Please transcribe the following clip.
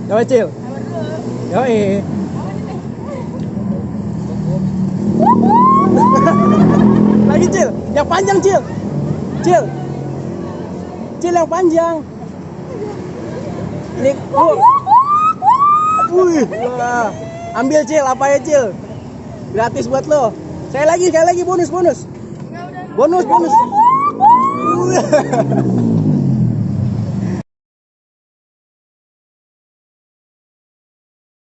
Coba Cil. Yoi. Lagi Cil, yang panjang Cil. Cil. Cil yang panjang. Ini wah. Ambil Cil, apa ya Cil? Gratis buat lo. Saya lagi bonus. Bonus.